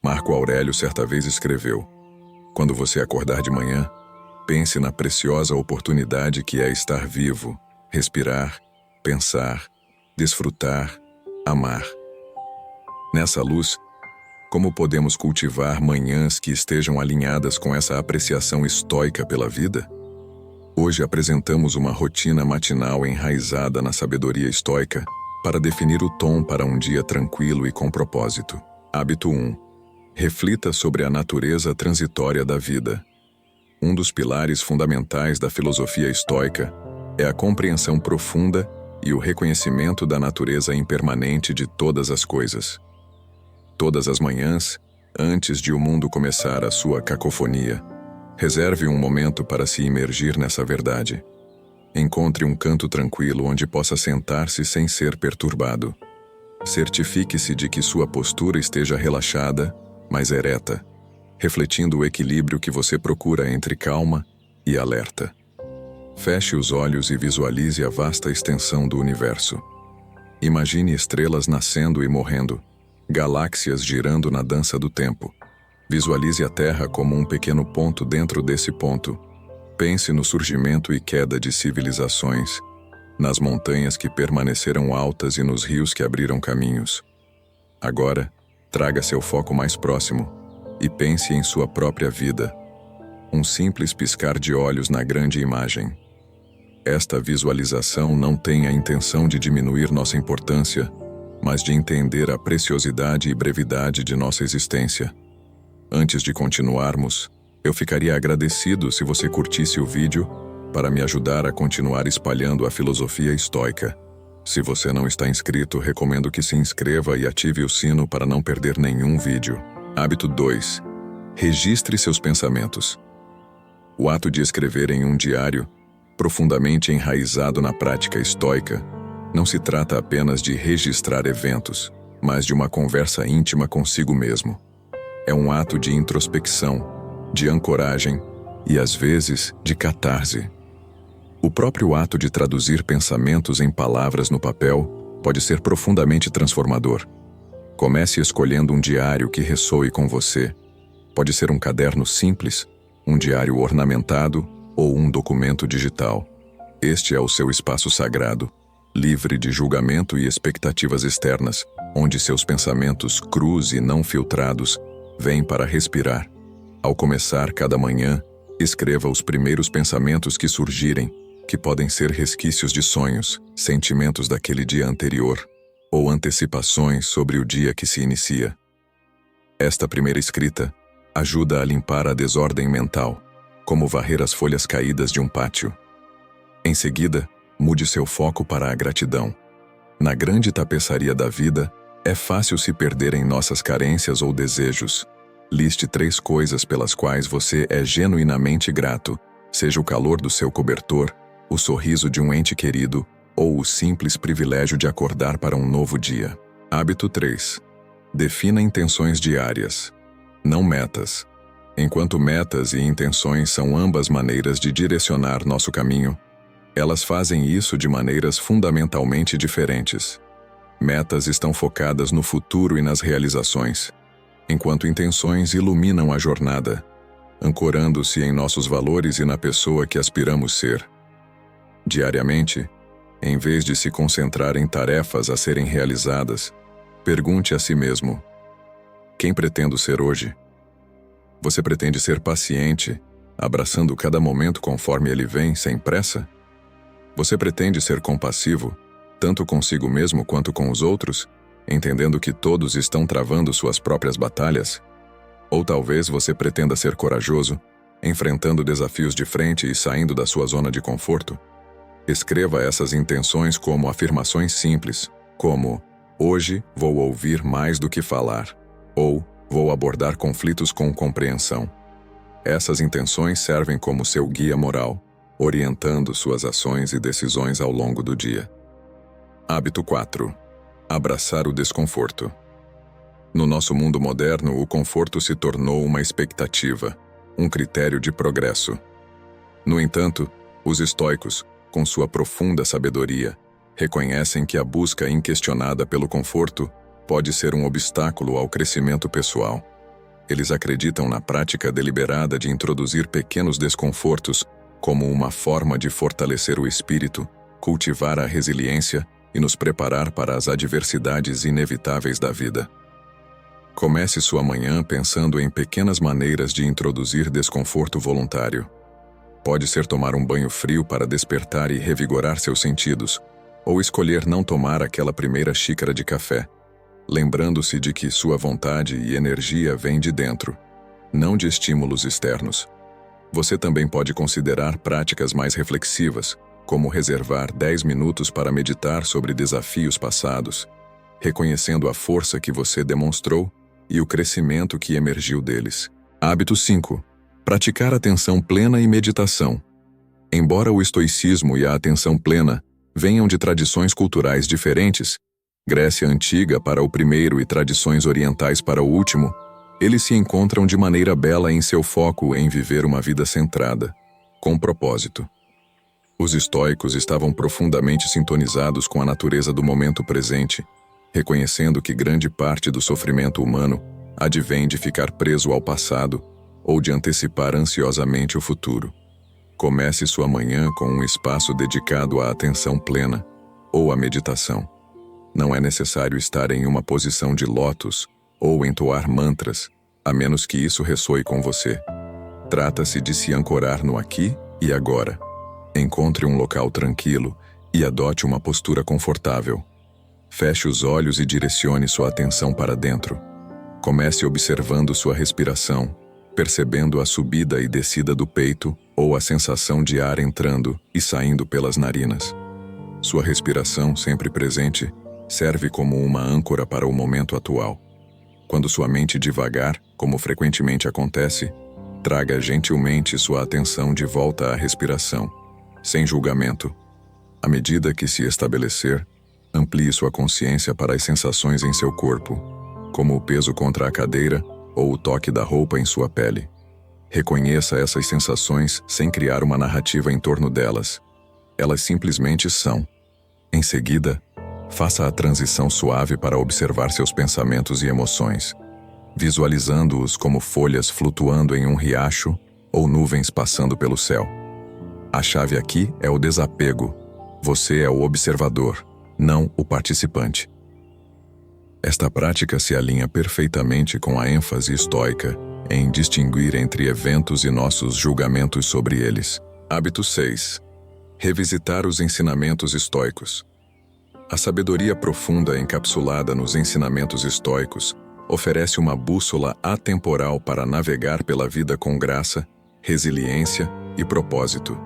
Marco Aurélio certa vez escreveu: quando você acordar de manhã, pense na preciosa oportunidade que é estar vivo, respirar, pensar, desfrutar, amar. Nessa luz, como podemos cultivar manhãs que estejam alinhadas com essa apreciação estoica pela vida? Hoje apresentamos uma rotina matinal enraizada na sabedoria estoica para definir o tom para um dia tranquilo e com propósito. Hábito 1. Reflita sobre a natureza transitória da vida. Um dos pilares fundamentais da filosofia estoica é a compreensão profunda e o reconhecimento da natureza impermanente de todas as coisas. Todas as manhãs, antes de o mundo começar a sua cacofonia, reserve um momento para se imergir nessa verdade. Encontre um canto tranquilo onde possa sentar-se sem ser perturbado. Certifique-se de que sua postura esteja relaxada, mas ereta, refletindo o equilíbrio que você procura entre calma e alerta. Feche os olhos e visualize a vasta extensão do universo. Imagine estrelas nascendo e morrendo, galáxias girando na dança do tempo. Visualize a Terra como um pequeno ponto dentro desse ponto. Pense no surgimento e queda de civilizações, nas montanhas que permaneceram altas e nos rios que abriram caminhos. Agora, traga seu foco mais próximo e pense em sua própria vida. Um simples piscar de olhos na grande imagem. Esta visualização não tem a intenção de diminuir nossa importância, mas de entender a preciosidade e brevidade de nossa existência. Antes de continuarmos, eu ficaria agradecido se você curtisse o vídeo para me ajudar a continuar espalhando a filosofia estoica. Se você não está inscrito, recomendo que se inscreva e ative o sino para não perder nenhum vídeo. Hábito 2. Registre seus pensamentos. O ato de escrever em um diário, profundamente enraizado na prática estoica, não se trata apenas de registrar eventos, mas de uma conversa íntima consigo mesmo. É um ato de introspecção, de ancoragem e, às vezes, de catarse. O próprio ato de traduzir pensamentos em palavras no papel pode ser profundamente transformador. Comece escolhendo um diário que ressoe com você. Pode ser um caderno simples, um diário ornamentado ou um documento digital. Este é o seu espaço sagrado, livre de julgamento e expectativas externas, onde seus pensamentos crus e não filtrados vêm para respirar. Ao começar cada manhã, escreva os primeiros pensamentos que surgirem, que podem ser resquícios de sonhos, sentimentos daquele dia anterior, ou antecipações sobre o dia que se inicia. Esta primeira escrita ajuda a limpar a desordem mental, como varrer as folhas caídas de um pátio. Em seguida, mude seu foco para a gratidão. Na grande tapeçaria da vida, é fácil se perder em nossas carências ou desejos. Liste 3 coisas pelas quais você é genuinamente grato, seja o calor do seu cobertor, o sorriso de um ente querido ou o simples privilégio de acordar para um novo dia. Hábito 3. Defina intenções diárias, não metas. Enquanto metas e intenções são ambas maneiras de direcionar nosso caminho, elas fazem isso de maneiras fundamentalmente diferentes. Metas estão focadas no futuro e nas realizações, enquanto intenções iluminam a jornada, ancorando-se em nossos valores e na pessoa que aspiramos ser. Diariamente, em vez de se concentrar em tarefas a serem realizadas, pergunte a si mesmo: quem pretendo ser hoje? Você pretende ser paciente, abraçando cada momento conforme ele vem, sem pressa? Você pretende ser compassivo, tanto consigo mesmo quanto com os outros, entendendo que todos estão travando suas próprias batalhas? Ou talvez você pretenda ser corajoso, enfrentando desafios de frente e saindo da sua zona de conforto? Escreva essas intenções como afirmações simples, como: hoje vou ouvir mais do que falar, ou vou abordar conflitos com compreensão. Essas intenções servem como seu guia moral, orientando suas ações e decisões ao longo do dia. Hábito 4. Abraçar o desconforto. No nosso mundo moderno, o conforto se tornou uma expectativa, um critério de progresso. No entanto, os estoicos, com sua profunda sabedoria, reconhecem que a busca inquestionada pelo conforto pode ser um obstáculo ao crescimento pessoal. Eles acreditam na prática deliberada de introduzir pequenos desconfortos como uma forma de fortalecer o espírito, cultivar a resiliência e nos preparar para as adversidades inevitáveis da vida. Comece sua manhã pensando em pequenas maneiras de introduzir desconforto voluntário. Pode ser tomar um banho frio para despertar e revigorar seus sentidos, ou escolher não tomar aquela primeira xícara de café, lembrando-se de que sua vontade e energia vêm de dentro, não de estímulos externos. Você também pode considerar práticas mais reflexivas, como reservar 10 minutos para meditar sobre desafios passados, reconhecendo a força que você demonstrou e o crescimento que emergiu deles. Hábito 5. Praticar atenção plena e meditação. Embora o estoicismo e a atenção plena venham de tradições culturais diferentes, Grécia Antiga para o primeiro e tradições orientais para o último, eles se encontram de maneira bela em seu foco em viver uma vida centrada, com propósito. Os estoicos estavam profundamente sintonizados com a natureza do momento presente, reconhecendo que grande parte do sofrimento humano advém de ficar preso ao passado ou de antecipar ansiosamente o futuro. Comece sua manhã com um espaço dedicado à atenção plena ou à meditação. Não é necessário estar em uma posição de lótus ou entoar mantras, a menos que isso ressoe com você. Trata-se de se ancorar no aqui e agora. Encontre um local tranquilo e adote uma postura confortável. Feche os olhos e direcione sua atenção para dentro. Comece observando sua respiração, percebendo a subida e descida do peito ou a sensação de ar entrando e saindo pelas narinas. Sua respiração, sempre presente, serve como uma âncora para o momento atual. Quando sua mente divagar, como frequentemente acontece, traga gentilmente sua atenção de volta à respiração, sem julgamento. À medida que se estabelecer, amplie sua consciência para as sensações em seu corpo, como o peso contra a cadeira ou o toque da roupa em sua pele. Reconheça essas sensações sem criar uma narrativa em torno delas. Elas simplesmente são. Em seguida, faça a transição suave para observar seus pensamentos e emoções, visualizando-os como folhas flutuando em um riacho ou nuvens passando pelo céu. A chave aqui é o desapego. Você é o observador, não o participante. Esta prática se alinha perfeitamente com a ênfase estoica em distinguir entre eventos e nossos julgamentos sobre eles. Hábito 6. Revisitar os ensinamentos estoicos. A sabedoria profunda encapsulada nos ensinamentos estoicos oferece uma bússola atemporal para navegar pela vida com graça, resiliência e propósito.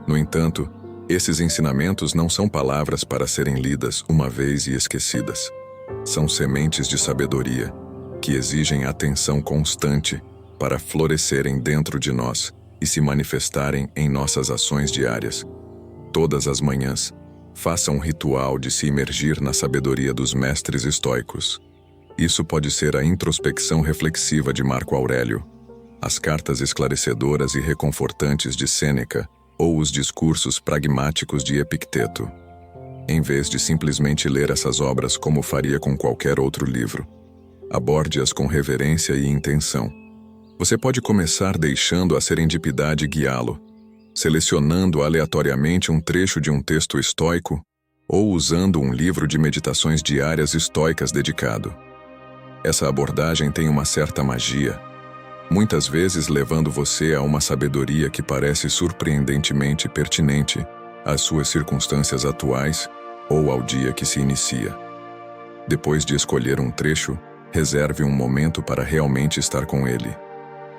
No entanto, esses ensinamentos não são palavras para serem lidas uma vez e esquecidas. São sementes de sabedoria que exigem atenção constante para florescerem dentro de nós e se manifestarem em nossas ações diárias. Todas as manhãs, faça um ritual de se imergir na sabedoria dos mestres estoicos. Isso pode ser a introspecção reflexiva de Marco Aurélio, as cartas esclarecedoras e reconfortantes de Sêneca ou os discursos pragmáticos de Epicteto. Em vez de simplesmente ler essas obras como faria com qualquer outro livro, aborde-as com reverência e intenção. Você pode começar deixando a serendipidade guiá-lo, selecionando aleatoriamente um trecho de um texto estoico ou usando um livro de meditações diárias estoicas dedicado. Essa abordagem tem uma certa magia, muitas vezes levando você a uma sabedoria que parece surpreendentemente pertinente às suas circunstâncias atuais ou ao dia que se inicia. Depois de escolher um trecho, reserve um momento para realmente estar com ele.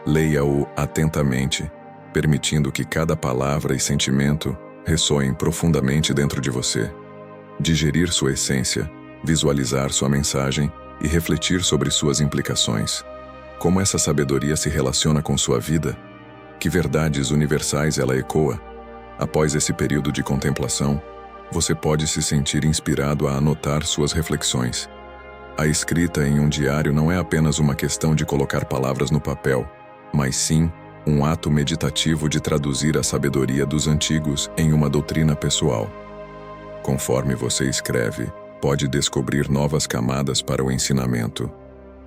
Leia-o atentamente, permitindo que cada palavra e sentimento ressoem profundamente dentro de você. Digerir sua essência, visualizar sua mensagem e refletir sobre suas implicações. Como essa sabedoria se relaciona com sua vida? Que verdades universais ela ecoa? Após esse período de contemplação, você pode se sentir inspirado a anotar suas reflexões. A escrita em um diário não é apenas uma questão de colocar palavras no papel, mas sim um ato meditativo de traduzir a sabedoria dos antigos em uma doutrina pessoal. Conforme você escreve, pode descobrir novas camadas para o ensinamento.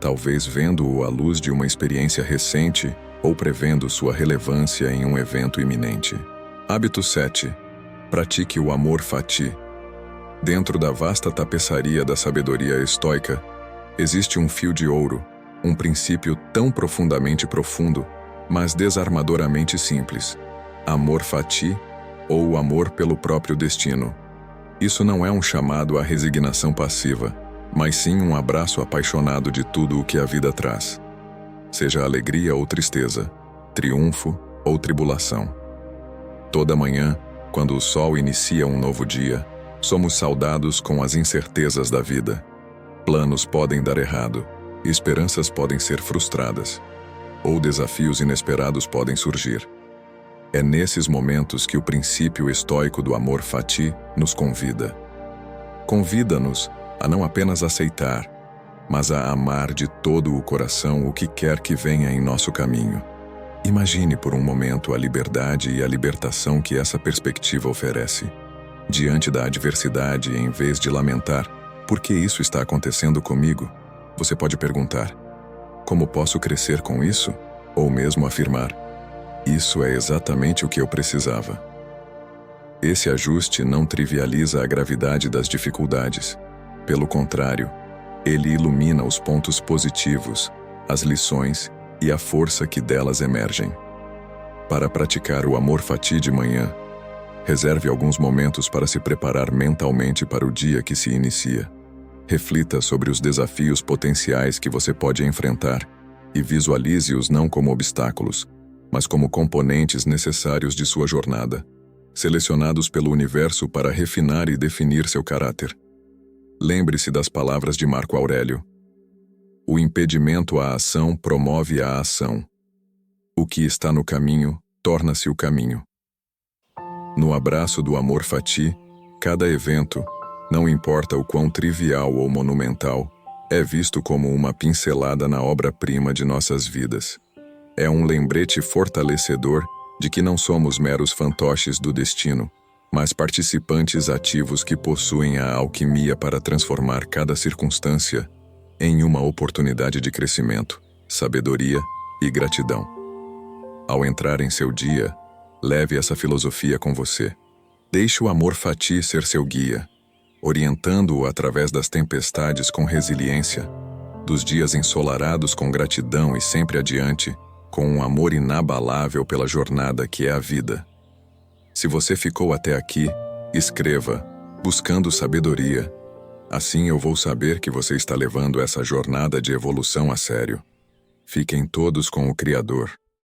talvez vendo-o à luz de uma experiência recente ou prevendo sua relevância em um evento iminente. Hábito 7. Pratique o amor fati. Dentro da vasta tapeçaria da sabedoria estoica, existe um fio de ouro, um princípio tão profundamente profundo, mas desarmadoramente simples. Amor fati, ou o amor pelo próprio destino. Isso não é um chamado à resignação passiva, mas sim um abraço apaixonado de tudo o que a vida traz. Seja alegria ou tristeza, triunfo ou tribulação. Toda manhã, quando o sol inicia um novo dia, somos saudados com as incertezas da vida. Planos podem dar errado, esperanças podem ser frustradas, ou desafios inesperados podem surgir. É nesses momentos que o princípio estoico do amor fati nos convida. Convida-nos a não apenas aceitar, mas a amar de todo o coração o que quer que venha em nosso caminho. Imagine por um momento a liberdade e a libertação que essa perspectiva oferece. Diante da adversidade, em vez de lamentar, por que isso está acontecendo comigo? Você pode perguntar, como posso crescer com isso? Ou mesmo afirmar, isso é exatamente o que eu precisava. Esse ajuste não trivializa a gravidade das dificuldades. Pelo contrário, ele ilumina os pontos positivos, as lições e a força que delas emergem. Para praticar o amor fati de manhã, reserve alguns momentos para se preparar mentalmente para o dia que se inicia. Reflita sobre os desafios potenciais que você pode enfrentar e visualize-os não como obstáculos, mas como componentes necessários de sua jornada, selecionados pelo universo para refinar e definir seu caráter. Lembre-se das palavras de Marco Aurélio. O impedimento à ação promove a ação. O que está no caminho, torna-se o caminho. No abraço do amor fati, cada evento, não importa o quão trivial ou monumental, é visto como uma pincelada na obra-prima de nossas vidas. É um lembrete fortalecedor de que não somos meros fantoches do destino, mas participantes ativos que possuem a alquimia para transformar cada circunstância em uma oportunidade de crescimento, sabedoria e gratidão. Ao entrar em seu dia, leve essa filosofia com você. Deixe o amor fati ser seu guia, orientando-o através das tempestades com resiliência, dos dias ensolarados com gratidão e sempre adiante, com um amor inabalável pela jornada que é a vida. Se você ficou até aqui, escreva, buscando sabedoria. Assim eu vou saber que você está levando essa jornada de evolução a sério. Fiquem todos com o Criador.